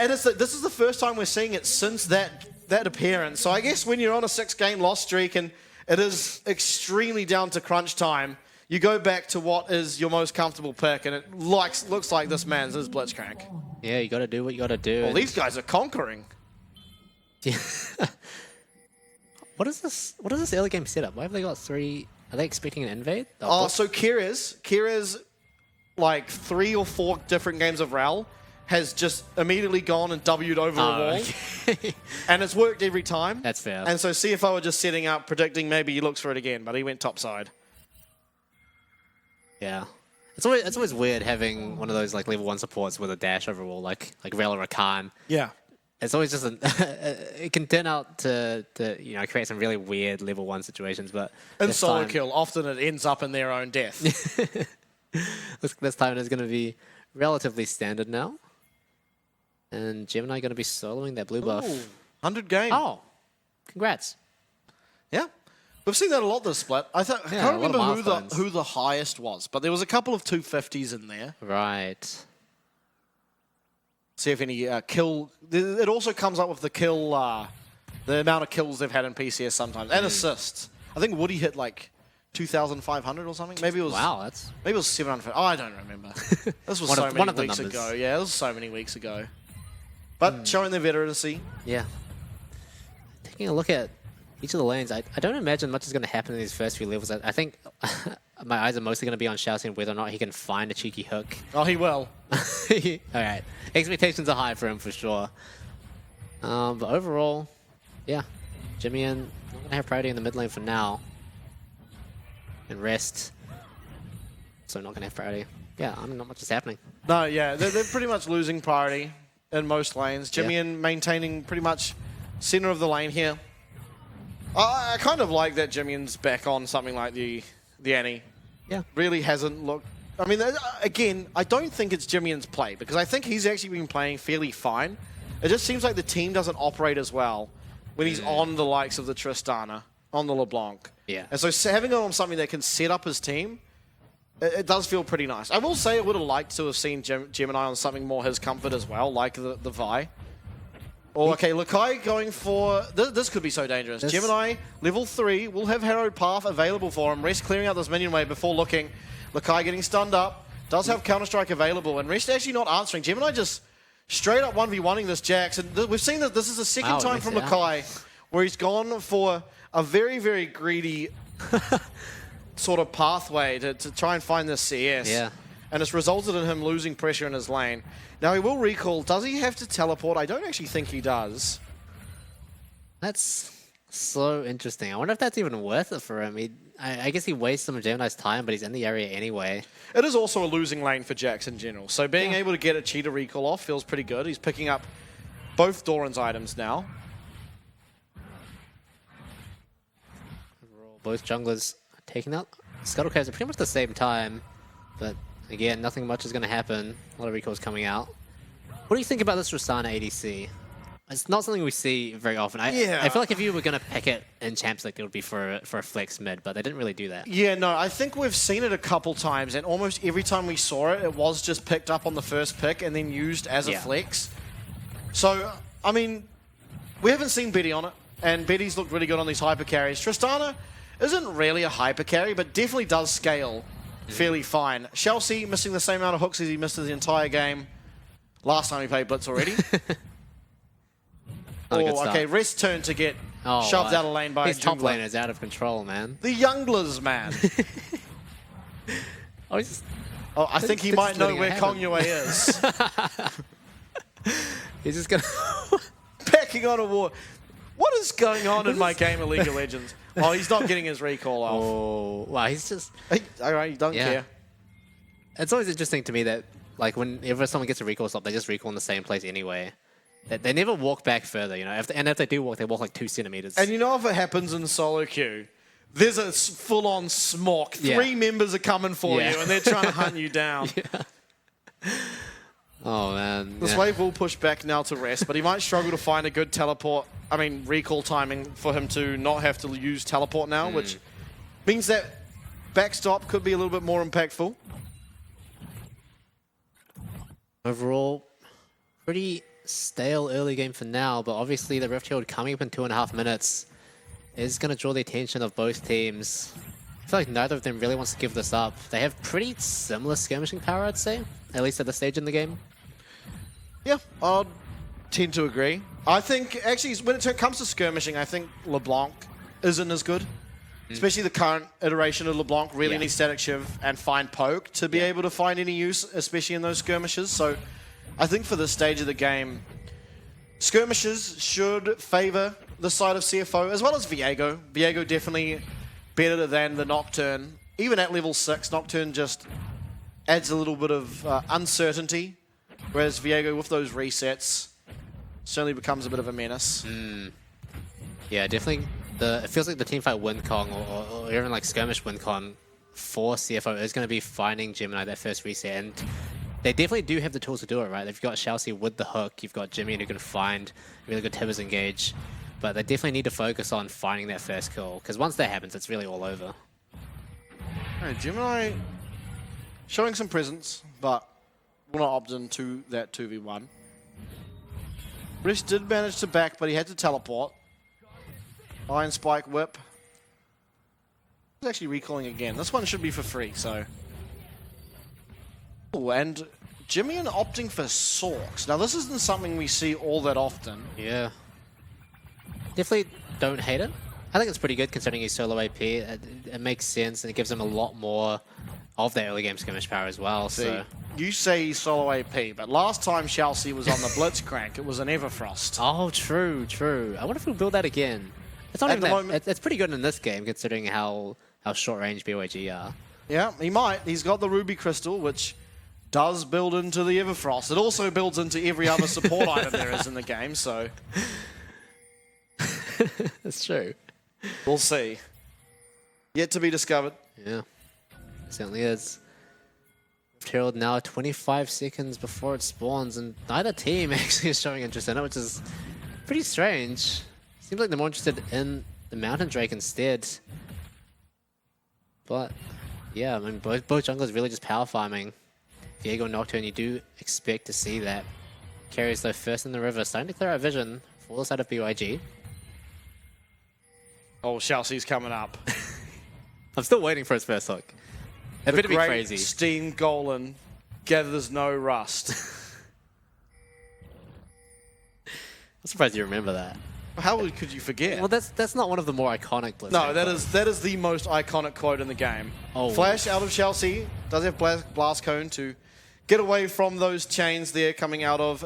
And this is the first time we're seeing it since that appearance. So I guess when you're on a 6-game loss streak and it is extremely down to crunch time, you go back to what is your most comfortable pick, and it looks like this man's is Blitzcrank. Yeah, you got to do what you got to do. Well, these guys are conquering. Yeah. What is this? What is this early game setup? Why have they got 3? Are they expecting an invade? Oh, so Kira's like 3 or 4 different games of Rel has just immediately gone and W'd over a wall. Okay. And it's worked every time. That's fair. And so CFO are just setting up, predicting maybe he looks for it again, but he went topside. Yeah. It's always weird having one of those like level 1 supports with a dash over a wall, like Rel or a Khan. Yeah. It's always just it can turn out to create some really weird level 1 situations, but in solo kill, often it ends up in their own death. This time it is going to be relatively standard now. And Gemini going to be soloing that blue buff. 100 game. Oh, congrats. Yeah. We've seen that a lot this split. I can't remember who the highest was, but there was a couple of 250s in there. Right. See if any kill... It also comes up with the kill... the amount of kills they've had in PCS sometimes. And assists. I think Woody hit like 2,500 or something. Maybe it was... Wow, that's... Maybe it was 700. Oh, I don't remember. This was so many weeks ago. Yeah, this was so many weeks ago. But showing their veterancy. Yeah. Taking a look at each of the lanes, I don't imagine much is going to happen in these first few levels. I think my eyes are mostly going to be on Xiaoxian whether or not he can find a cheeky hook. Oh, he will. All right. Expectations are high for him for sure. But overall, yeah. Jimmy not going to have priority in the mid lane for now. And rest. So not going to have priority. Yeah, I mean, not much is happening. No, yeah. They're pretty much losing priority in most lanes. Jimmy maintaining pretty much center of the lane here. I kind of like that Jimmy's back on something like the Annie. Yeah. Really hasn't looked... I mean, again, I don't think it's Jimmy's play, because I think he's actually been playing fairly fine. It just seems like the team doesn't operate as well when he's on the likes of the Tristana, on the LeBlanc. Yeah. And so having him on something that can set up his team, it does feel pretty nice. I will say I would have liked to have seen Gemini on something more his comfort as well, like the Vi. Or, okay, Lakai going for... This could be so dangerous. Gemini, level 3, will have Harrowed Path available for him. Rest clearing out this minion wave before looking. Lakai getting stunned up. Does have Counter-Strike available. And Rest actually not answering. Gemini just straight up 1v1ing this Jax. And we've seen that this is the second time from Lakai where he's gone for a very, very greedy sort of pathway to try and find this CS. Yeah. And it's resulted in him losing pressure in his lane. Now, he will recall. Does he have to teleport? I don't actually think he does. That's so interesting. I wonder if that's even worth it for him. I guess he wastes some of Gemini's time, but he's in the area anyway. It is also a losing lane for Jax in general. So being able to get a cheetah recall off feels pretty good. He's picking up both Doran's items now. Overall, both junglers taking out Scuttle Caves at pretty much the same time, but again, nothing much is going to happen. A lot of recalls coming out. What do you think about this Tristana ADC? It's not something we see very often. I feel like if you were going to pick it in Champs League, it would be for a flex mid, but they didn't really do that. Yeah, no, I think we've seen it a couple times, and almost every time we saw it, it was just picked up on the first pick and then used as a flex. So, I mean, we haven't seen Betty on it, and Betty's looked really good on these hyper carries. Tristana isn't really a hyper carry, but definitely does scale fairly fine. Chelsea missing the same amount of hooks as he missed the entire game last time he played Blitz already. Okay, Rest turn to get shoved out of lane by his top laner is out of control, man. The Younglers, man. I think he might know where Kong Yue is. He's just going to... Packing on a war. What is going on in my game of League of Legends? Oh, he's not getting his recall off. Oh, wow, he's just... All right, you don't care. It's always interesting to me that, like, whenever someone gets a recall stop, they just recall in the same place anyway. They never walk back further, you know. If they do walk, they walk like 2 centimeters. And you know if it happens in solo queue, there's a full-on smock. 3 members are coming for you, and they're trying to hunt you down. Oh, man. This wave will push back now to Rest, but he might struggle to find a good recall timing for him to not have to use teleport now, which means that backstop could be a little bit more impactful. Overall, pretty stale early game for now, but obviously the Rift Herald coming up in 2.5 minutes is going to draw the attention of both teams. I feel like neither of them really wants to give this up. They have pretty similar skirmishing power, I'd say, at least at this stage in the game. Yeah, I'd tend to agree. I think, actually, when it comes to skirmishing, I think LeBlanc isn't as good. Especially the current iteration of LeBlanc really needs static shiv and find poke to be able to find any use, especially in those skirmishes. So I think for this stage of the game, skirmishes should favor the side of CFO, as well as Viego. Viego definitely better than the Nocturne. Even at level 6, Nocturne just adds a little bit of uncertainty, whereas Viego with those resets certainly becomes a bit of a menace. Yeah, definitely. It feels like the teamfight win con or even like skirmish win con for CFO is going to be finding Gemini that first reset, and they definitely do have the tools to do it, right? They've got Chelsea with the hook, you've got Jimmy who can find really good Tibbers engage, but they definitely need to focus on finding that first kill, because once that happens, it's really all over. Alright, Gemini showing some presence, but will not opt into that 2v1. Rish did manage to back, but he had to teleport. Iron Spike Whip. He's actually recalling again. This one should be for free, so. Ooh, and Jimmy opting for Sorks. Now, this isn't something we see all that often. Yeah. Definitely don't hate it. I think it's pretty good considering he's solo AP. It makes sense, and it gives him a lot more of that early game skirmish power as well. See, so you say he's solo AP, but last time Chelsea was on the Blitzcrank, it was an Everfrost. Oh, true, true. I wonder if we'll build that again. It's not At even the that. moment- It's pretty good in this game considering how short range BYG are. Yeah, he might. He's got the Ruby Crystal, which does build into the Everfrost. It also builds into every other support item there is in the game, so That's true. we'll see. Yet to be discovered. Yeah, it certainly is. Herald now 25 seconds before it spawns, and neither team actually is showing interest in it, which is pretty strange. Seems like they're more interested in the Mountain Drake instead. But yeah, I mean, both junglers really just power farming. Viego and Nocturne, you do expect to see that. Carries though first in the river, starting to clear out vision for the side of BYG. Oh, Chelsea's coming up. I'm still waiting for his first hook. It better be Great crazy. Steam Golan gathers no rust. I'm surprised you remember that. How could you forget? Well, that's not one of the more iconic Blitzcrank No, that quotes. is the most iconic quote in the game. Oh. Flash out of Chelsea, does have Blast Cone to get away from those chains there coming out of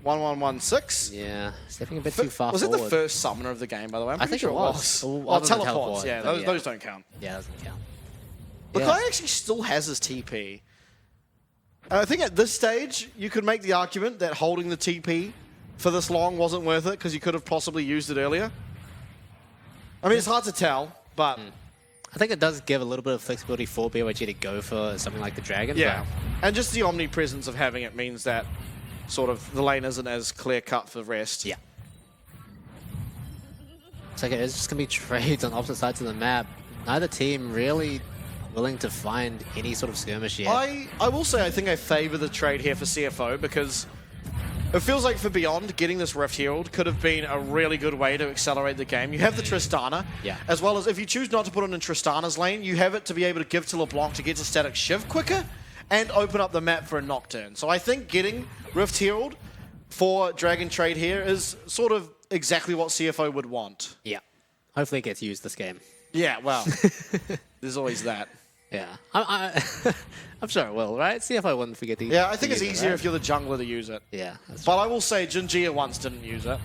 1116. Yeah, stepping a bit too far Was forward. it the first summoner of the game, by the way? I'm I pretty think sure it was. Oh, Other than teleports, teleport, yeah, but those don't count. Yeah, doesn't count. Look, Yeah. I actually still has his TP. I think at this stage, you could make the argument that holding the TP for this long wasn't worth it because you could have possibly used it earlier. I mean, it's hard to tell, but I think it does give a little bit of flexibility for BYG to go for something like the Dragon. yeah. And just the omnipresence of having it means that sort of the lane isn't as clear-cut for rest. Yeah. It's like it's just going to be trades on opposite sides of the map. Neither team really willing to find any sort of skirmish yet. I will say I think I favor the trade here for CFO because it feels like for Beyond, getting this Rift Herald could have been a really good way to accelerate the game. You have the Tristana, Yeah. as well as if you choose not to put it in Tristana's lane, you have it to be able to give to LeBlanc to get to static shiv quicker and open up the map for a Nocturne. So I think getting Rift Herald for Dragon Trade here is sort of exactly what CFO would want. Yeah. Hopefully it gets used this game. Yeah, well, there's always that. Yeah. I'm sure it will, right? See if I wouldn't forget to Yeah, I think it's use it, easier right? if you're the jungler to use it. Yeah. That's But I will say Jinjia once didn't use it.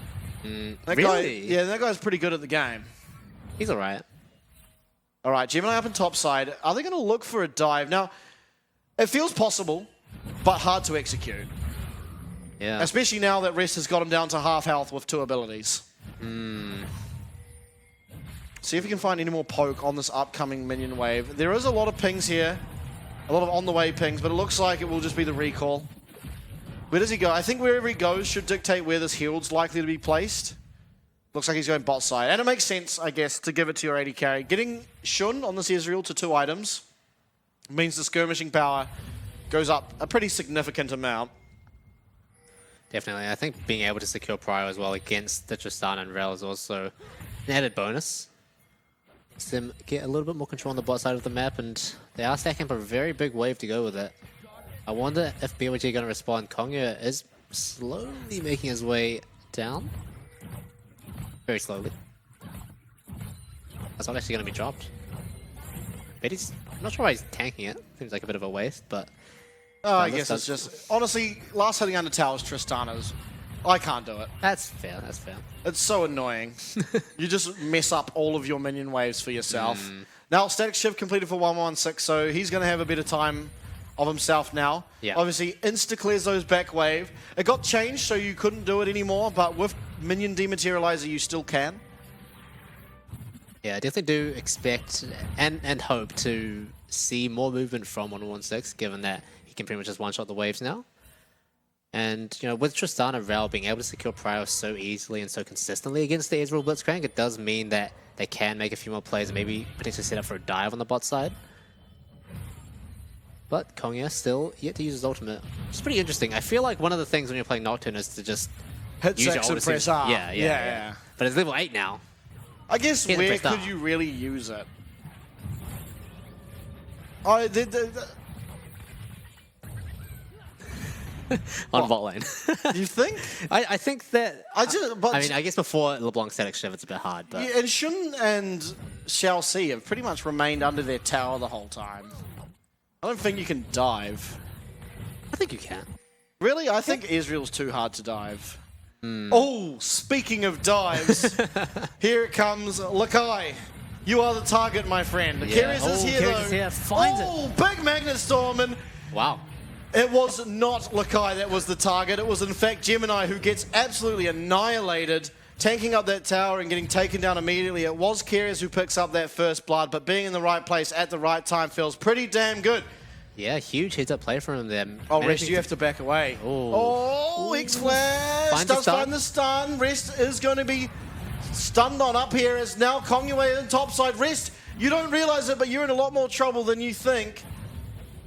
That really? Guy, yeah, that guy's pretty good at the game. He's alright. All right, Gemini up in top side. Are they going to look for a dive? Now, it feels possible, but hard to execute. Yeah. Especially now that Rest has got him down to half health with 2 abilities. See if you can find any more poke on this upcoming minion wave. There is a lot of pings here. A lot of on-the-way pings, but it looks like it will just be the recall. Where does he go? I think wherever he goes should dictate where this Herald's likely to be placed. Looks like he's going bot side. And it makes sense, I guess, to give it to your AD carry. Getting Shun on this Ezreal to 2 items means the skirmishing power goes up a pretty significant amount. Definitely. I think being able to secure Prio as well against the Tristana and Rel is also an added bonus. Lets them get a little bit more control on the bot side of the map, and they are stacking up a very big wave to go with it. I wonder if BYG are going to respond. Kongya is slowly making his way down. Very slowly. That's not actually going to be dropped. Betty's, I'm not sure why he's tanking it. Seems like a bit of a waste, but... I guess it's just... Honestly, last hitting under towers, Tristana's. I can't do it. That's fair, that's fair. It's so annoying. You just mess up all of your minion waves for yourself. Now, static shift completed for 116, so he's going to have a bit of time of himself now. Yeah. Obviously, insta-clears those back wave. It got changed, so you couldn't do it anymore, but with minion dematerializer, you still can. Yeah, I definitely do expect and hope to see more movement from 116, given that he can pretty much just one-shot the waves now. And, you know, with Tristana Rel being able to secure Prio so easily and so consistently against the Israel Blitzcrank, it does mean that they can make a few more plays and maybe potentially set up for a dive on the bot side. But Kongya still yet to use his ultimate. It's pretty interesting. I feel like one of the things when you're playing Nocturne is to just hit use X your and ultimate. press R. Yeah. But it's level 8 now. I guess Can't where press could R. you really use it? On bot lane. Do you think? I think that... I mean, I guess before LeBlanc static shift, it's a bit hard, but... Yeah, and Shun and Shao Si have pretty much remained under their tower the whole time. I don't think you can dive. I think you can. Really? I think Israel's too hard to dive. Oh, speaking of dives, here it comes, Lakai. You are the target, my friend. Yeah. Kyrgios is here, Kyrgios though. is here. Finds it. Big Magnet Storm, and wow. it was not Lakai that was the target. It was, in fact, Gemini, who gets absolutely annihilated, tanking up that tower and getting taken down immediately. It was Kyrgios who picks up that first blood, but being in the right place at the right time feels pretty damn good. Yeah, huge heads-up play from him there. Oh, Rest, you have to back away. Oh, X-Flash does find the stun. Rest is going to be stunned on up here as now Kongya in top side. Rest, you don't realize it, but you're in a lot more trouble than you think.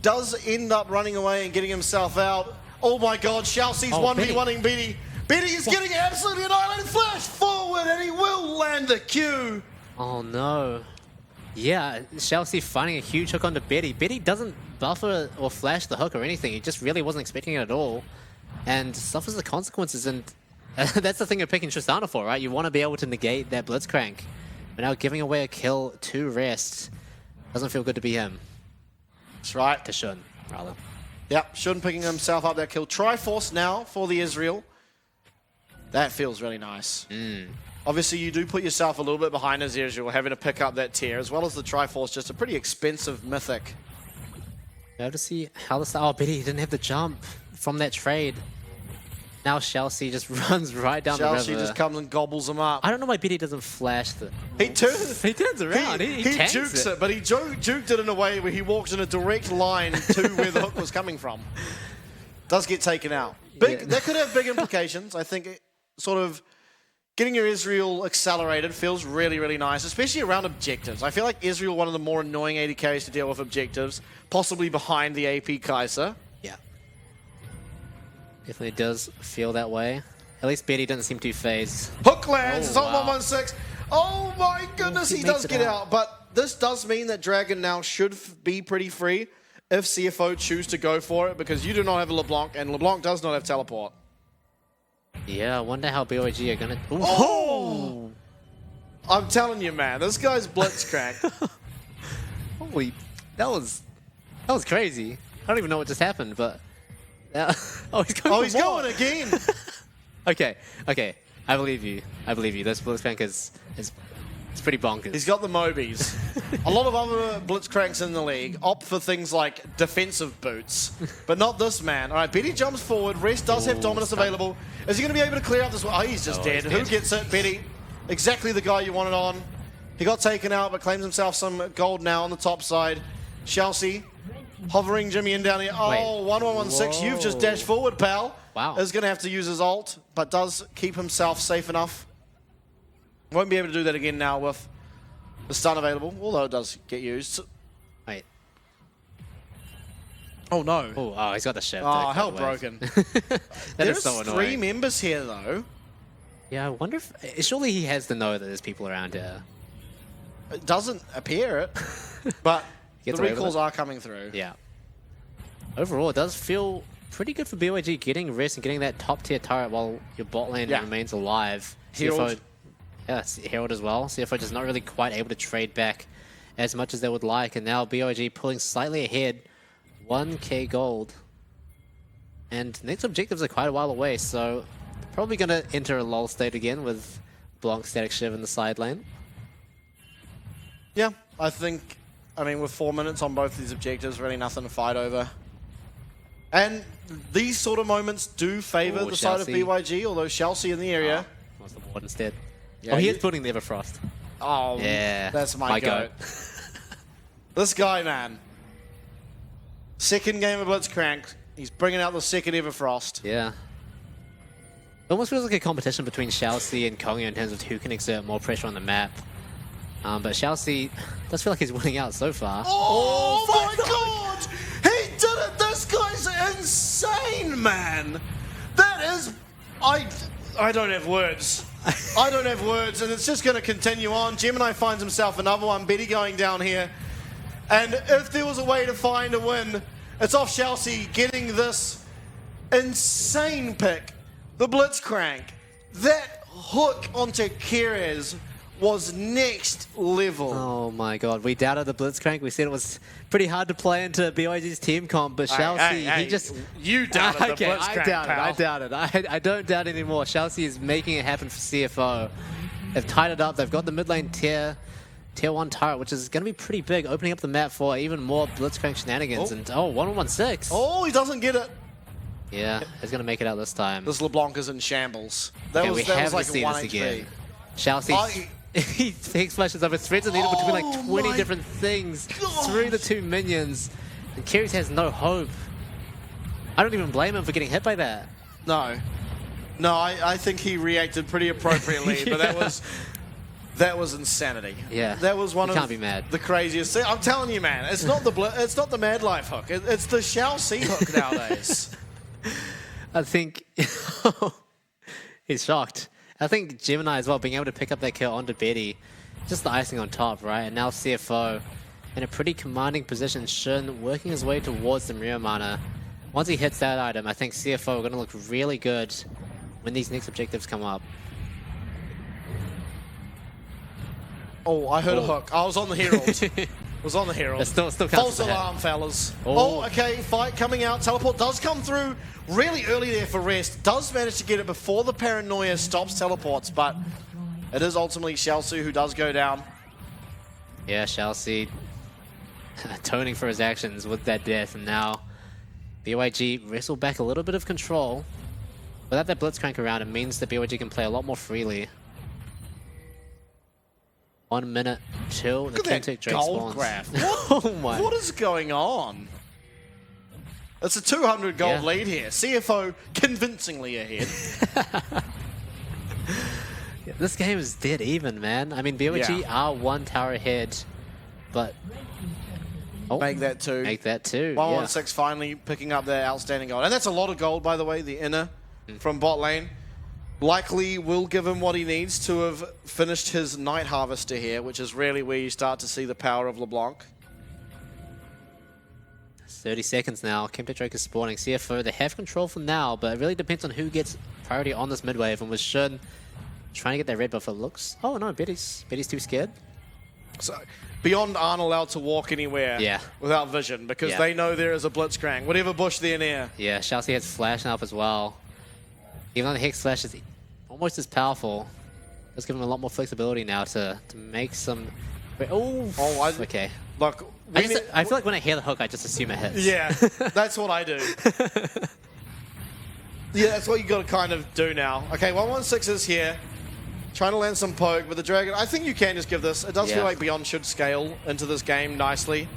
Does end up running away and getting himself out. Oh my god, Shao Si's 1v1ing Betty. Betty is getting absolutely annihilated. Flash forward and he will land the Q. Oh no. Yeah, Shao Si finding a huge hook onto Betty. Betty doesn't buffer or flash the hook or anything. He just really wasn't expecting it at all. And suffers the consequences. And that's the thing you're picking Tristana for, right? You want to be able to negate that Blitzcrank. But now giving away a kill to Rest doesn't feel good to be him. That's right. To Shun, rather. Yep, Shun picking himself up that kill. Triforce now for the Israel. That feels really nice. Obviously, you do put yourself a little bit behind as usual, having to pick up that tier, as well as the Triforce, just a pretty expensive mythic. You have to see how the... Oh, Betty didn't have the jump from that trade. Now Shao Si just runs right down the river. Shao Si just comes and gobbles him up. I don't know why Betty doesn't flash the... He turns around. He jukes it, but he juked it in a way where he walks in a direct line to where the hook was coming from. Does get taken out. That could have big implications. I think it sort of... Getting your Israel accelerated feels really, really nice, especially around objectives. I feel like Israel, one of the more annoying AD carries to deal with objectives, possibly behind the AP Kaiser. Yeah. Definitely does feel that way. At least Betty doesn't seem too phased. Hook lands, it's on 116. Oh my goodness, he does get out. But this does mean that Dragon now should be pretty free if CFO choose to go for it, because you do not have a LeBlanc, and LeBlanc does not have teleport. Yeah, I wonder how BYG are gonna... Oh! I'm telling you, man, this guy's blitzcrank. Holy... That was crazy. I don't even know what just happened, but... oh, he's going he's going again! Okay. I believe you. This blitzcrank is it's pretty bonkers. He's got the Mobies. A lot of other blitzcranks in the league opt for things like defensive boots, but not this man. All right, Betty jumps forward. Rest does have Dominus available. Is he going to be able to clear out this one? Oh, he's just dead. Who gets it? Betty. Exactly the guy you wanted on. He got taken out, but claims himself some gold now on the top side. Chelsea hovering Jimmy in down here. Oh, 1116. You've just dashed forward, pal. Wow. Is going to have to use his ult, but does keep himself safe enough. Won't be able to do that again now with the stun available, although it does get used. Wait. Oh no. Oh, he's got the shift. Oh, hell broken. That is so annoying. 3 members here though. Yeah, I wonder if... Surely he has to know that there's people around here. It doesn't appear it, but the Gets away with recalls it. are coming through. Yeah. Overall, it does feel pretty good for BYG getting rest and getting that top tier turret while your bot lane remains alive. Herald. CFO, yeah, Herald as well. CFO just not really quite able to trade back as much as they would like, and now BYG pulling slightly ahead, 1k gold. And next objectives are quite a while away, so probably going to enter a lull state again with Blanc Static Shiv in the side lane. Yeah, I mean, with 4 minutes on both these objectives, really nothing to fight over. And these sort of moments do favor the side of BYG, although Chelsea in the area. What's the ward instead? Yeah, he is putting the Everfrost. Oh, Yeah, that's my goat. This guy, man. Second game of Blitzcrank. He's bringing out the second Everfrost. Yeah. It almost feels like a competition between Chelsea and Kongyo in terms of who can exert more pressure on the map. But Chelsea does feel like he's winning out so far. Oh my god! He did it! This guy's insane, man! That is... I don't have words. I don't have words, and it's just going to continue on. Gemini finds himself another one. Betty going down here. And if there was a way to find a win, it's off Chelsea getting this insane pick. The Blitzcrank. That hook onto Kerez was next level. Oh my god, we doubted the Blitzcrank. We said it was pretty hard to play into BYG's team comp, but Chelsea, he just... You doubted the okay, Blitzcrank, I doubted. I don't doubt anymore. Chelsea is making it happen for CFO. They've tied it up. They've got the mid lane tier 1 turret, which is going to be pretty big, opening up the map for even more Blitzcrank shenanigans. And 1-1-6. Oh, he doesn't get it. Yeah, he's going to make it out this time. This LeBlanc is in shambles. That Okay, was we have like to see a 1 this HP. again. Chelsea... he takes flashes over threads are needed between like 20 different things through the 2 minions. And Kerez has no hope. I don't even blame him for getting hit by that. No. No, I think he reacted pretty appropriately, but that was insanity. Yeah. That was one You of can't be mad. the craziest things. I'm telling you, man, it's not the Mad Life hook. It's the Chelsea hook nowadays. I think he's shocked. I think Gemini as well, being able to pick up that kill onto Betty, just the icing on top, right? And now CFO in a pretty commanding position, Shin working his way towards the Maria mana. Once he hits that item, I think CFO are going to look really good when these next objectives come up. Oh, I heard a hook. I was on the Herald. Was on the Herald. It still counts False as a hit. alarm, fellas. Oh. Oh, okay. Fight coming out. Teleport does come through really early there for rest. Does manage to get it before the paranoia stops teleports, but it is ultimately Chelsea who does go down. Yeah, Chelsea atoning for his actions with that death, and now BYG wrestle back a little bit of control. Without that Blitzcrank around, it means that BYG can play a lot more freely. 1 minute till the Look at that King Drake gold spawns. graph. Oh my. What is going on? It's a 200 gold lead here. CFO convincingly ahead. Yeah, this game is dead even, man. I mean, BYG are 1 tower ahead, but... Oh, Make that 2. Make that 2, 116 finally picking up their outstanding gold. And that's a lot of gold, by the way, the inner from bot lane. Likely will give him what he needs to have finished his Night Harvester here, which is really where you start to see the power of LeBlanc. 30 seconds now. Kempe Drake is spawning. CFO, they have control for now, but it really depends on who gets priority on this mid wave. And with Shin trying to get that red buff, it looks... Oh no, Betty's too scared. So Beyond aren't allowed to walk anywhere without vision because they know there is a Blitzcrank, whatever bush they're near. Yeah, Chelsea has Flash up as well. Even though the Hex Flash is almost as powerful, it's given him a lot more flexibility now to make some... Okay. Look, I feel like when I hear the hook, I just assume it hits. Yeah, that's what I do. Yeah, that's what you got to kind of do now. Okay, 116 is here. Trying to land some poke, but the Dragon, I think you can just give this. It does feel like Beyond should scale into this game nicely.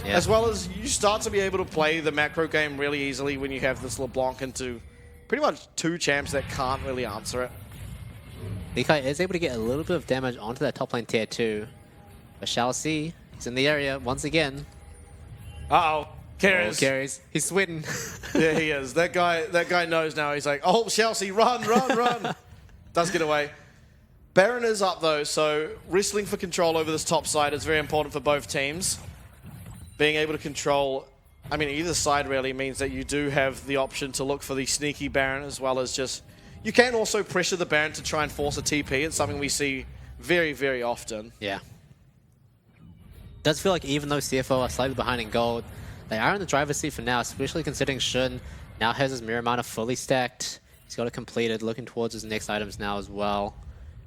Yeah. As well as you start to be able to play the macro game really easily when you have this LeBlanc into pretty much 2 champs that can't really answer it. Nikai is able to get a little bit of damage onto that top lane tier 2. But Chelsea, he's in the area once again. Uh-oh. Carries. Carries. He's sweating. Yeah, he is. That guy knows now. He's like, oh, Chelsea, run. Does get away. Baron is up, though, so wrestling for control over this top side is very important for both teams. Being able to control, I mean, either side really means that you do have the option to look for the sneaky Baron as well as just... You can also pressure the Baron to try and force a TP. It's something we see very, very often. Yeah. Does feel like even though CFO are slightly behind in gold, they are in the driver's seat for now, especially considering Shun now has his mirror miner fully stacked. He's got it completed, looking towards his next items now as well.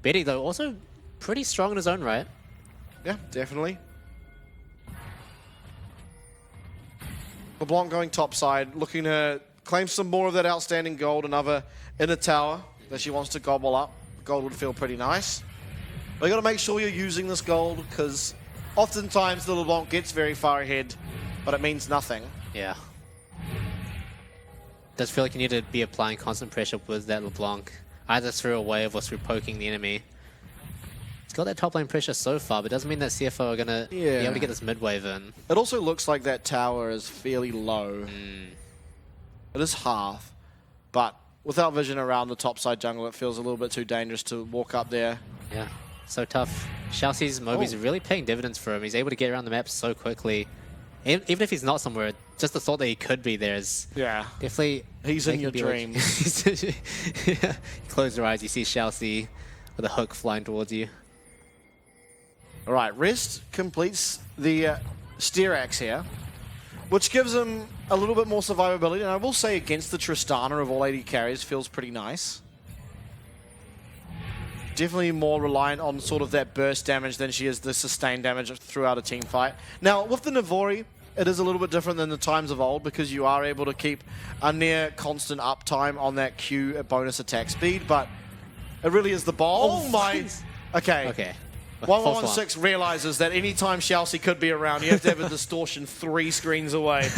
Betty, though, also pretty strong in his own right. Yeah, definitely. LeBlanc going topside, looking to claim some more of that outstanding gold, another inner tower that she wants to gobble up. Gold would feel pretty nice. But you got to make sure you're using this gold, because oftentimes the LeBlanc gets very far ahead, but it means nothing. Yeah. Does feel like you need to be applying constant pressure with that LeBlanc, either through a wave or through poking the enemy. It's got that top lane pressure so far, but doesn't mean that CFO are going to be able to get this mid wave in. It also looks like that tower is fairly low. It is half, but without vision around the topside jungle, it feels a little bit too dangerous to walk up there. Yeah, so tough. Xiaoxi's Moby's really paying dividends for him. He's able to get around the map so quickly. Even if he's not somewhere, just the thought that he could be there is definitely... He's in your dreams. Yeah. Close your eyes, you see Xiaoxi with a hook flying towards you. All right, Rest completes the steer axe here, which gives him a little bit more survivability. And I will say against the Tristana of all 80 carries feels pretty nice. Definitely more reliant on sort of that burst damage than she is the sustained damage throughout a team fight. Now, with the Navori, it is a little bit different than the times of old because you are able to keep a near constant uptime on that Q bonus attack speed, but it really is the ball. Oh my... Okay. 1116 realizes that anytime Xiaoxi could be around, you have to have a distortion 3 screens away.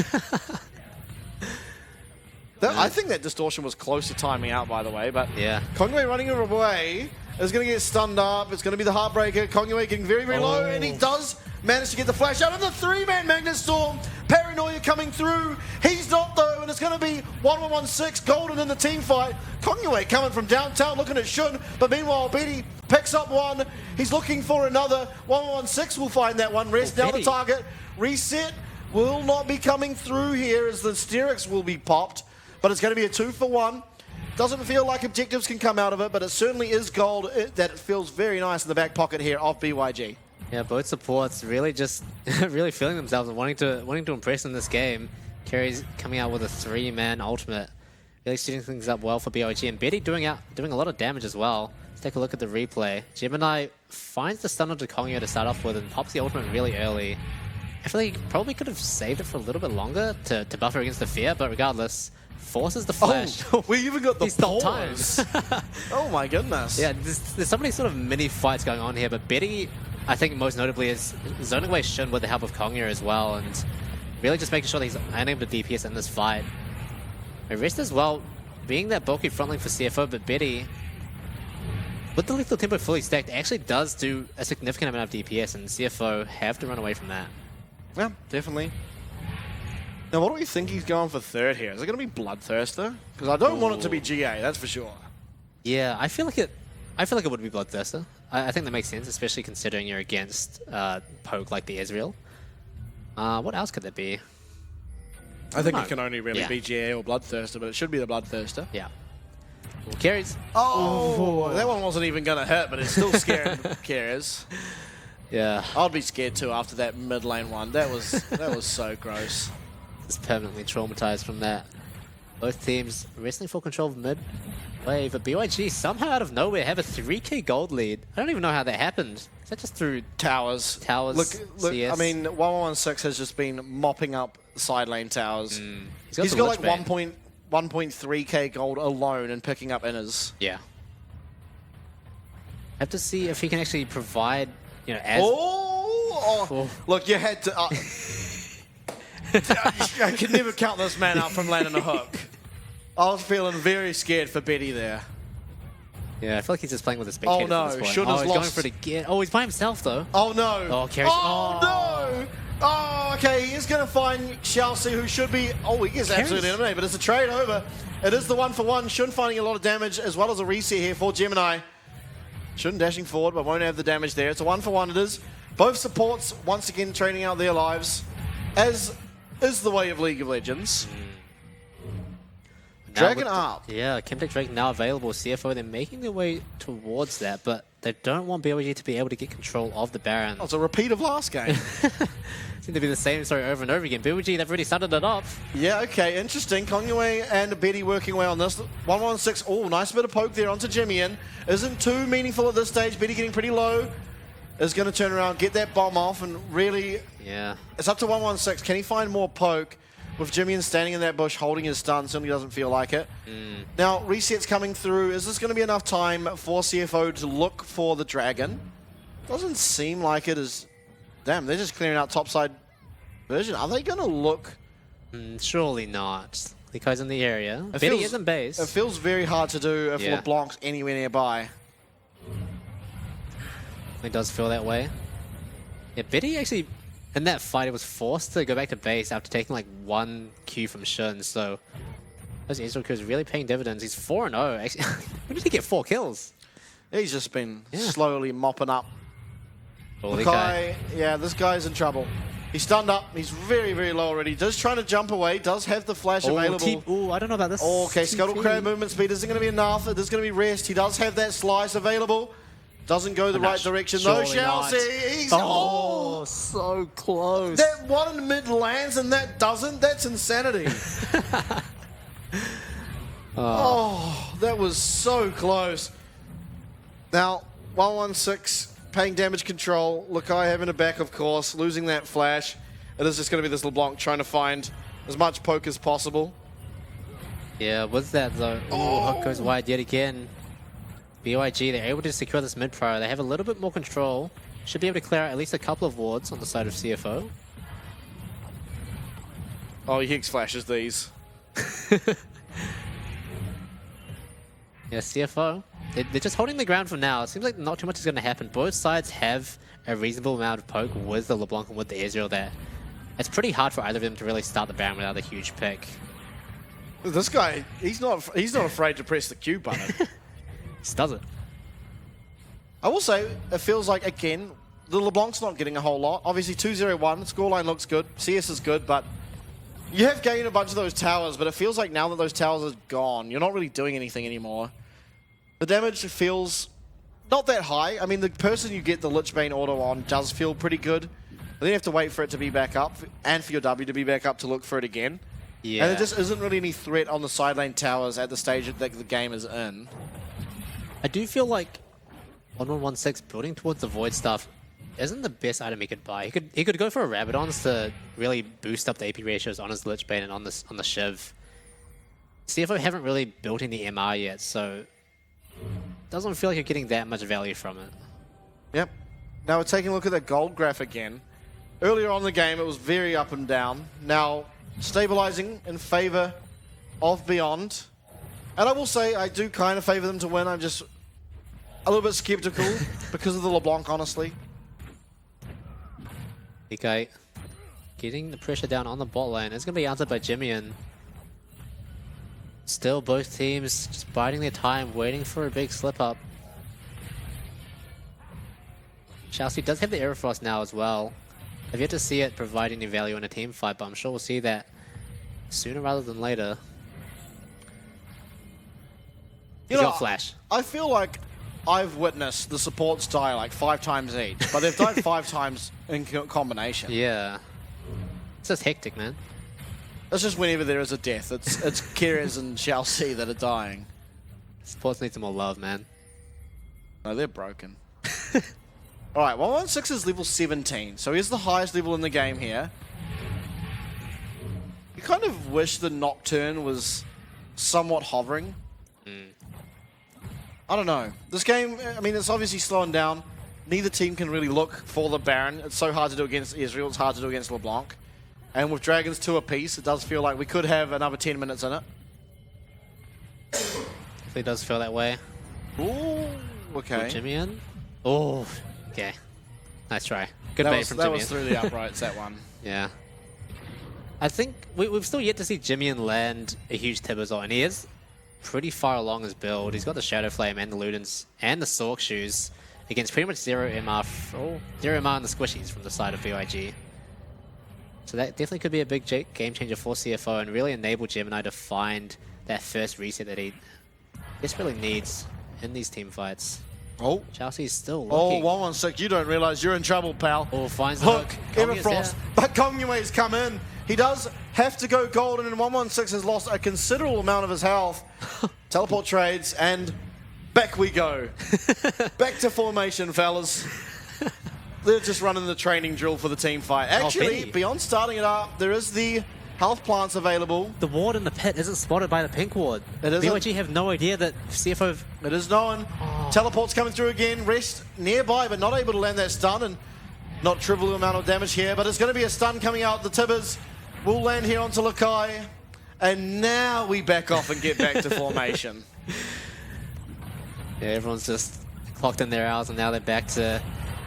I think that distortion was close to timing out, by the way, but Kongyue running away is going to get stunned up. It's going to be the Heartbreaker. Kongyue getting very, very low, and he does manage to get the flash out of the 3-man Magnet Storm. Paranoia coming through. He's not, though, and it's going to be 1116 golden in the team fight. Kongyue coming from downtown looking at Shun, but meanwhile, Betty picks up one. He's looking for another. 1116 will find that one. Rest now the target. Reset will not be coming through here as the Sterix will be popped, but it's going to be a 2-for-1. Doesn't feel like objectives can come out of it, but it certainly is gold that it feels very nice in the back pocket here of BYG. Yeah, both supports really just really feeling themselves and wanting to impress in this game. Carrie's coming out with a 3-man ultimate, really shooting things up well for BYG, and Betty doing a lot of damage as well. Let's take a look at the replay. Gemini finds the stun onto Kongyue to start off with and pops the ultimate really early. I feel like he probably could have saved it for a little bit longer to buffer against the fear, but regardless, forces the flash. Oh, we even got the times. Oh my goodness. Yeah, there's so many sort of mini fights going on here, but Betty, I think most notably, is zoning away Shun with the help of Kongyue as well, and really just making sure that he's unable to DPS in this fight. Rest as well, being that bulky frontline for CFO, but Betty, with the lethal tempo fully stacked, actually does do a significant amount of DPS, and CFO have to run away from that. Yeah, definitely. Now, what do we think he's going for third here? Is it going to be Bloodthirster? Because I don't want it to be GA, that's for sure. Yeah, I feel like it would be Bloodthirster. I think that makes sense, especially considering you're against poke like the Ezreal. What else could that be? I think it can only really be GA or Bloodthirster, but it should be the Bloodthirster. Yeah. Well, carries. Oh, that one wasn't even going to hit, but it's still scaring carries. Yeah. I'd be scared too after that mid lane one. That was so gross. Just permanently traumatized from that. Both teams wrestling for control of mid wave, but BYG somehow out of nowhere have a 3k gold lead. I don't even know how that happened. Is that just through towers? Look, CS? I mean, 1116 has just been mopping up side lane towers. He's got like 1.3k gold alone and picking up inners. Yeah. Have to see if he can actually provide, you know, as... Look, you had to... I could never count this man out from landing a hook. I was feeling very scared for Betty there. Yeah, I feel like he's just playing with a spectator at this point. Should have he's lost. Going for it again. Oh, he's by himself though. Oh no. Oh, carries. Oh no. Oh, okay, he is going to find Chelsea, who should be... Oh, he is absolutely eliminated, but it's a trade over. It is the 1-for-1. Shun finding a lot of damage, as well as a reset here for Gemini. Shun dashing forward, but won't have the damage there. It's a 1-for-1 it is. Both supports, once again, trading out their lives, as is the way of League of Legends. Dragon up. Yeah, Chemtech Drake now available. CFO, they're making their way towards that, but they don't want BYG to be able to get control of the Baron. Oh, it's a repeat of last game. Seems to be the same story over and over again. BYG, they've already started it up. Yeah, okay, interesting. Kongwei and Betty working well on this. 116. Oh, nice bit of poke there onto Jimmy. Isn't too meaningful at this stage. Betty getting pretty low. Is going to turn around, get that bomb off, and really... Yeah. It's up to 116. Can he find more poke? With Jimmy standing in that bush holding his stun, certainly doesn't feel like it. Now, resets coming through. Is this going to be enough time for CFO to look for the dragon? Doesn't seem like it is. Damn, they're just clearing out topside version. Are they going to look? Surely not. Because in the area. Betty is in base. It feels very hard to do if LeBlanc's anywhere nearby. It does feel that way. Yeah, Betty actually... In that fight, it was forced to go back to base after taking like 1 Q from Shun, so those Israel kills really paying dividends. He's 4-0. Actually, when did he get 4 kills? He's just been slowly mopping up. Kai, yeah, this guy's in trouble. He's stunned up. He's very, very low already. Does trying to jump away. Does have the flash available. I don't know about this. Oh, okay, Scuttle Crab movement speed isn't going to be enough. There's going to be rest. He does have that slice available. Doesn't go the right direction though. Chelsea, so close. That one in mid lands and that doesn't. That's insanity. Oh, that was so close. Now 116 paying damage control. Lakai having a back, of course, losing that flash. It is just going to be this LeBlanc trying to find as much poke as possible. Yeah, with that though. Oh, hook goes wide yet again. BYG, they're able to secure this mid-pro. They have a little bit more control. Should be able to clear out at least a couple of wards on the side of CFO. Oh, he Higgs flashes these. Yeah, CFO. They're just holding the ground for now. It seems like not too much is going to happen. Both sides have a reasonable amount of poke with the LeBlanc and with the Israel there. It's pretty hard for either of them to really start the Baron without a huge pick. This guy, he's not afraid to press the Q button. Just does it. I will say, it feels like, again, the LeBlanc's not getting a whole lot. Obviously, 2-0-1, scoreline looks good, CS is good, but you have gained a bunch of those towers, but it feels like now that those towers are gone, you're not really doing anything anymore. The damage feels not that high. I mean, the person you get the Lichbane auto on does feel pretty good, but then you have to wait for it to be back up, and for your W to be back up to look for it again. Yeah. And there just isn't really any threat on the side lane towers at the stage that the game is in. I do feel like 1116 building towards the Void stuff isn't the best item he could buy. He could go for a Rabadons to really boost up the AP ratios on his Lichbane and on the Shiv. CFO haven't really built in the MR yet, so doesn't feel like you're getting that much value from it. Yep. Now we're taking a look at the gold graph again. Earlier on in the game, it was very up and down. Now stabilizing in favor of Beyond. And I will say, I do kind of favor them to win. I'm just a little bit skeptical because of the LeBlanc, honestly. Okay. Getting the pressure down on the bot lane. It's going to be answered by Jimmy, and still both teams just biding their time, waiting for a big slip-up. Chelsea does have the Aerofrost now as well. I've yet to see it provide any value in a team fight, but I'm sure we'll see that sooner rather than later. He's got Flash. I feel like I've witnessed the supports die like 5 times each, but they've died 5 times in combination. Yeah. It's just hectic, man. That's just whenever there is a death. It's Keres and Chelsea that are dying. Supports need some more love, man. No, they're broken. Alright, 116 is level 17, so he's the highest level in the game here. You kind of wish the Nocturne was somewhat hovering. I don't know. This game, I mean, it's obviously slowing down. Neither team can really look for the Baron. It's so hard to do against Israel. It's hard to do against LeBlanc. And with Dragons 2 apiece, it does feel like we could have another 10 minutes in it. It does feel that way. Ooh, okay. Put Jimmy in. Oh, okay. Nice try. Good bait from Jimmy. That was through the uprights, that one. Yeah. I think we've still yet to see Jimmy land a huge Tibbers, and he is pretty far along his build. He's got the Shadow Flame and the Ludens and the Sork Shoes against pretty much 0 MR, 0 MR on the squishies from the side of BYG. So that definitely could be a big game changer for CFO and really enable Gemini to find that first reset that he desperately needs in these team fights. Oh. Chelsea's still Oh, looking. 116, you don't realize you're in trouble, pal. Oh, finds the Hook, hook. Everfrost, but Kongye's come in. He does have to go golden, and 116 has lost a considerable amount of his health. Teleport trades, and back we go. Back to formation, fellas. They're just running the training drill for the team fight. Actually, beyond starting it up, there is the health plants available. The ward in the pit isn't spotted by the pink ward. It isn't. BYG have no idea that CFO... It is known. Oh. Teleport's coming through again. Rest nearby, but not able to land that stun, and not triple amount of damage here, but it's going to be a stun coming out. The Tibbers will land here onto Lakai, and now we back off and get back to formation. Yeah, everyone's just clocked in their hours, and now they're back to...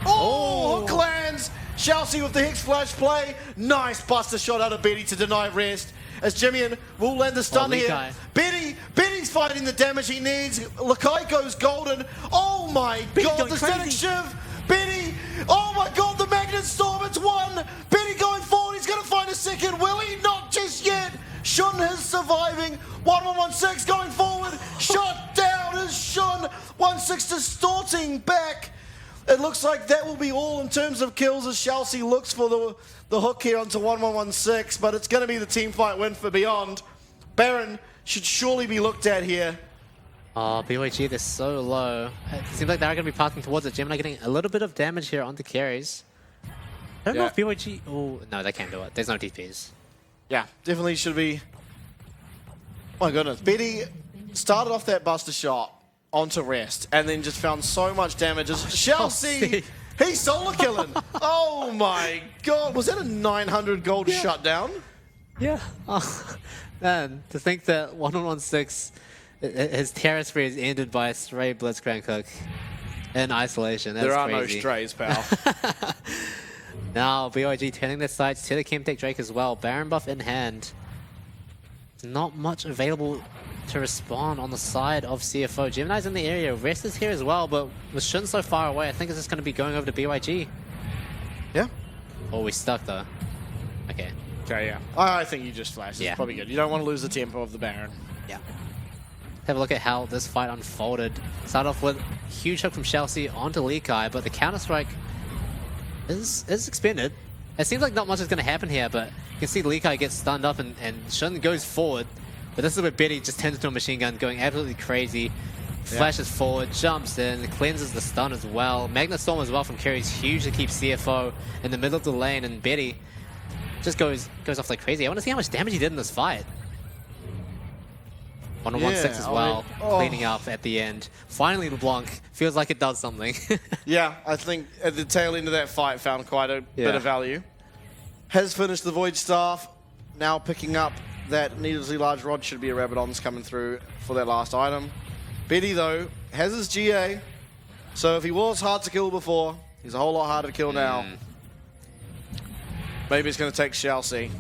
Oh, hook lands! Chelsea with the Hex Flash play. Nice buster shot out of Betty to deny rest. As Jimian will land the stun here. Betty's fighting the damage he needs. Lakai goes golden. Oh my god, the static shiv. Betty, oh my god, the Magnet Storm, it's one. Betty going forward, he's going to find a second. Will he? Not just yet. Shun is surviving. 1116 going forward. Shot down is Shun. 16 distorting back. It looks like that will be all in terms of kills as Chelsea looks for the hook here onto 1116, but it's going to be the team fight win for Beyond. Baron should surely be looked at here. Oh, BYG, they're so low. It seems like they're going to be passing towards it. Gemini getting a little bit of damage here on the carries. I don't know if BYG... Oh, no, they can't do it. There's no TPs. Yeah, definitely should be... Oh my goodness. Betty started off that buster shot onto rest and then just found so much damage. Chelsea, he's solo killing. Oh my god. Was that a 900 gold shutdown? Yeah. Oh, man, to think that 1116... His terror spree is ended by a stray Blitzcrank hook in isolation. That's there are crazy. no strays, pal. Now BYG turning their sights to the Chemtech Drake as well. Baron buff in hand. There's not much available to respond on the side of CFO. Gemini's in the area. Rest is here as well, but with Shun so far away, I think it's just going to be going over to BYG. Yeah. Oh, we stuck though. Okay. Okay, yeah. I think you just flashed. It's probably good. You don't want to lose the tempo of the Baron. Yeah. Have a look at how this fight unfolded. Start off with a huge hook from Chelsea onto Leakai, but the counter-strike is expended. It seems like not much is going to happen here, but you can see Leakai gets stunned up and Shun goes forward. But this is where Betty just turns into a machine gun, going absolutely crazy. Flashes forward, jumps in, cleanses the stun as well. Magnet Storm as well from Kerry is huge to keep CFO in the middle of the lane, and Betty just goes off like crazy. I want to see how much damage he did in this fight. 116 as well, cleaning up at the end. Finally, LeBlanc feels like it does something. Yeah, I think at the tail end of that fight found quite a bit of value. Has finished the Void Staff, now picking up that needlessly large rod. Should be a Rabadon's coming through for that last item. Betty, though, has his GA, so if he was hard to kill before, he's a whole lot harder to kill now. Maybe it's going to take Chelsea.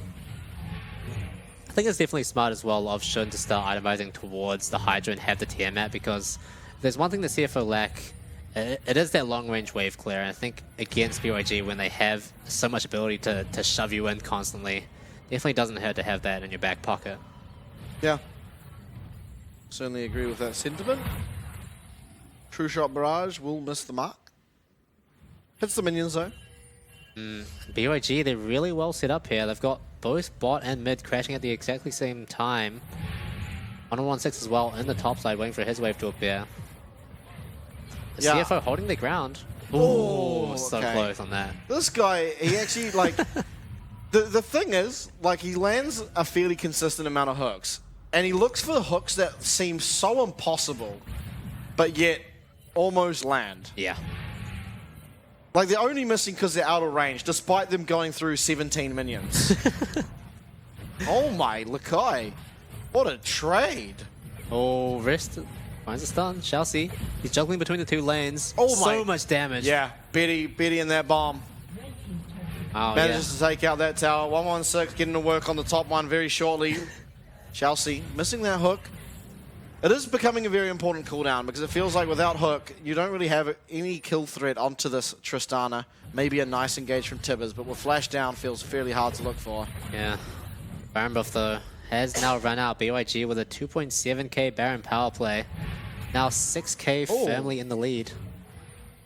I think it's definitely smart as well of Shun to start itemizing towards the Hydra and have the Tiamat, because if there's one thing the CFO lack, it is that long-range wave clear. And I think against BYG, when they have so much ability to shove you in constantly, definitely doesn't hurt to have that in your back pocket. Yeah. Certainly agree with that sentiment. True Shot Barrage will miss the mark. Hits the minions though. BYG, they're really well set up here. They've got both bot and mid crashing at the exactly same time. 116 as well in the top side, waiting for his wave to appear. The CFO holding their ground. Ooh, so close on that. This guy, he actually, like... the thing is, like, he lands a fairly consistent amount of hooks. And he looks for hooks that seem so impossible, but yet almost land. Yeah. Like, they're only missing because they're out of range, despite them going through 17 minions. Oh my, Lakai. What a trade. Oh, Rest finds a stun. Chelsea, he's juggling between the two lanes. Oh so much damage. Yeah, Betty in that bomb. Oh, Manages to take out that tower. 116 getting to work on the top one very shortly. Chelsea missing that hook. It is becoming a very important cooldown because it feels like without hook, you don't really have any kill threat onto this Tristana. Maybe a nice engage from Tibbers, but with flash down feels fairly hard to look for. Yeah. Baron buff though has now run out. BYG with a 2.7k Baron power play. Now 6k firmly in the lead.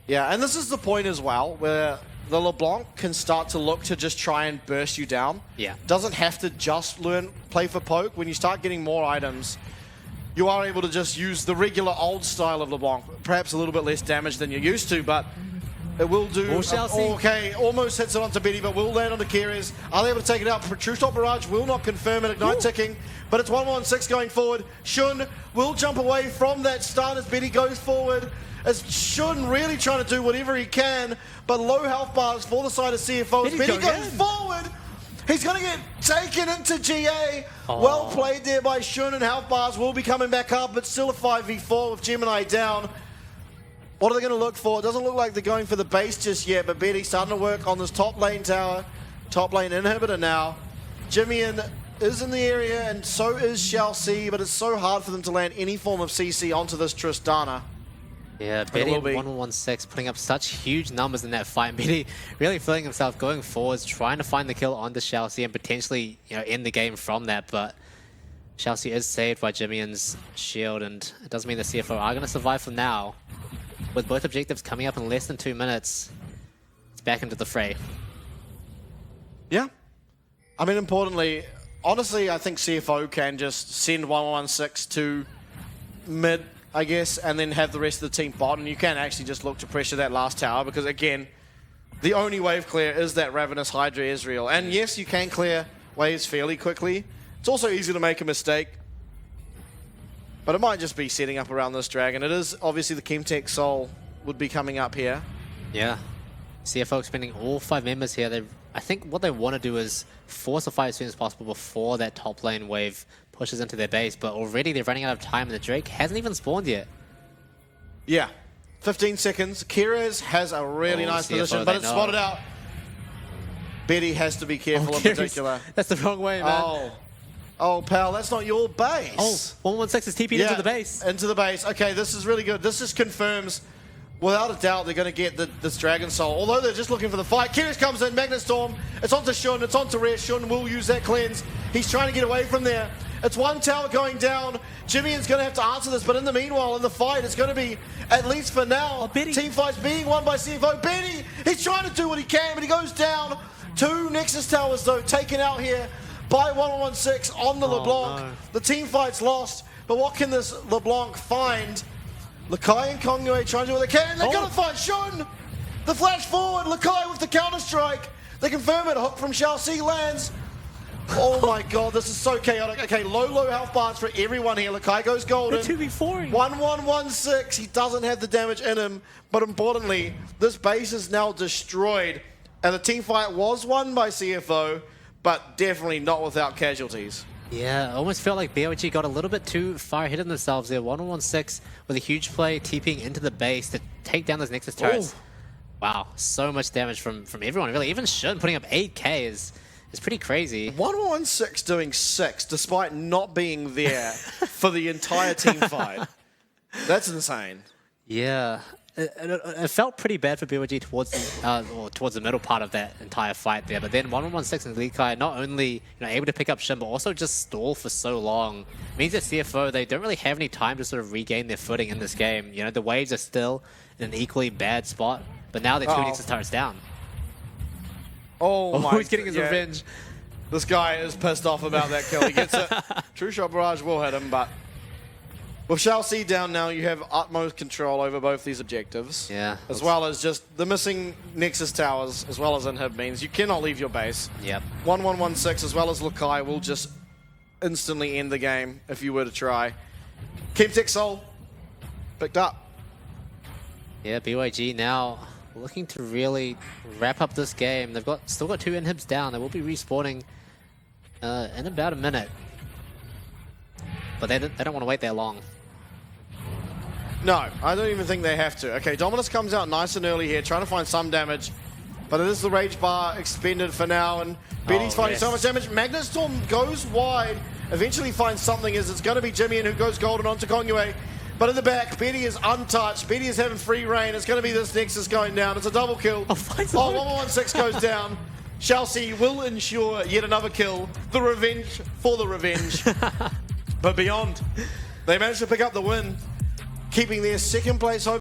Yeah, and this is the point as well where the LeBlanc can start to look to just try and burst you down. Yeah. Doesn't have to just play for poke. When you start getting more items, you are able to just use the regular old style of LeBlanc. Perhaps a little bit less damage than you're used to, but it will do. Okay, almost hits it onto Betty, but will land onto Keres. Are they able to take it out? True Shot Barrage will not confirm it. Ignite ticking, but it's 116 going forward. Shun will jump away from that stun as Betty goes forward. As Shun really trying to do whatever he can, but low health bars for the side of CFO. As Betty goes forward, he's going to get taken into GA. Well played there by Shun, and health bars will be coming back up, but still a 5v4 with Gemini down. What are they going to look for? It doesn't look like they're going for the base just yet, but Betty starting to work on this top lane tower, top lane inhibitor now. Jimmian is in the area, and so is Chelsea, but it's so hard for them to land any form of CC onto this Tristana. Yeah, Betty 116 putting up such huge numbers in that fight. Betty really feeling himself going forwards, trying to find the kill onto Chelsea and potentially, end the game from that. But Chelsea is saved by Jimmian's shield, and it does mean the CFO are going to survive for now. With both objectives coming up in less than 2 minutes, it's back into the fray. Yeah. I mean, importantly, honestly, I think CFO can just send 116 to mid, I guess, and then have the rest of the team bot, and you can actually just look to pressure that last tower because, again, the only wave clear is that Ravenous Hydra Ezreal. And yes, you can clear waves fairly quickly. It's also easy to make a mistake, but it might just be setting up around this dragon. It is obviously the Chemtech Soul would be coming up here. Yeah. CFO expending all 5 members here. I think what they want to do is force a fight as soon as possible before that top lane wave pushes into their base, but already they're running out of time and the Drake hasn't even spawned yet. Yeah. 15 seconds. Keres has a really nice CFO, position, but it's spotted out. Betty has to be careful in particular. That's the wrong way, man. Oh, pal, that's not your base. Oh, 116 is TP'd into the base. Into the base. Okay, this is really good. This just confirms, without a doubt, they're going to get this Dragon Soul. Although they're just looking for the fight. Keres comes in, Magnet Storm. It's onto Shun, it's onto Rare. Shun will use that cleanse. He's trying to get away from there. It's one tower going down. Jimmy's going to have to answer this, but in the meanwhile, in the fight, it's going to be, at least for now, team fights being won by CFO. Betty, he's trying to do what he can, but he goes down. 2 Nexus towers, though, taken out here by 116 on the LeBlanc. No. The team fight's lost, but what can this LeBlanc find? Lakai and Kongyue trying to do what they can. They're going to fight Shun. The flash forward, Lakai with the counter-strike. They confirm it, a hook from Chelsea lands. Oh my god, this is so chaotic. Okay, low health bars for everyone here. Lakai goes golden. They're 2v4ing. 1116, he doesn't have the damage in him, but importantly, this base is now destroyed, and the team fight was won by CFO, but definitely not without casualties. Yeah, I almost felt like BOG got a little bit too far ahead of themselves there. 116 with a huge play, TPing into the base to take down those Nexus turrets. Wow, so much damage from everyone, really. Even Shun putting up 8k is pretty crazy. 116 doing 6 despite not being there for the entire team fight. That's insane. Yeah. It felt pretty bad for BYG towards the middle part of that entire fight there, but then 116 and Leakai not only able to pick up Shin, but also just stall for so long. It means that CFO, they don't really have any time to sort of regain their footing in this game. The waves are still in an equally bad spot, but now they're 2 Nexus turrets down. Oh my! He's getting his revenge. This guy is pissed off about that kill. He gets it. True Shot Barrage will hit him, but with Chelsea down now, you have utmost control over both these objectives. Yeah. As well as just the missing Nexus towers, as well as inhib means you cannot leave your base. Yep. 1116 as well as Lakai will just instantly end the game if you were to try. Chemtech Soul picked up. Yeah, BYG now looking to really wrap up this game. They've still got 2 inhibs down. They will be respawning in about a minute. But they don't want to wait that long. No, I don't even think they have to. Okay, Dominus comes out nice and early here, trying to find some damage. But it is the Rage Bar expended for now, and Betty's finding so much damage. Magnet Storm goes wide, eventually finds something as it's going to be Jimmy who goes golden onto Kongwei. But in the back, Betty is untouched. Betty is having free reign. It's going to be this Nexus going down. It's a double kill. Oh, 1116 goes down. Chelsea will ensure yet another kill. The revenge for the revenge. But beyond, they managed to pick up the win, keeping their second place hope.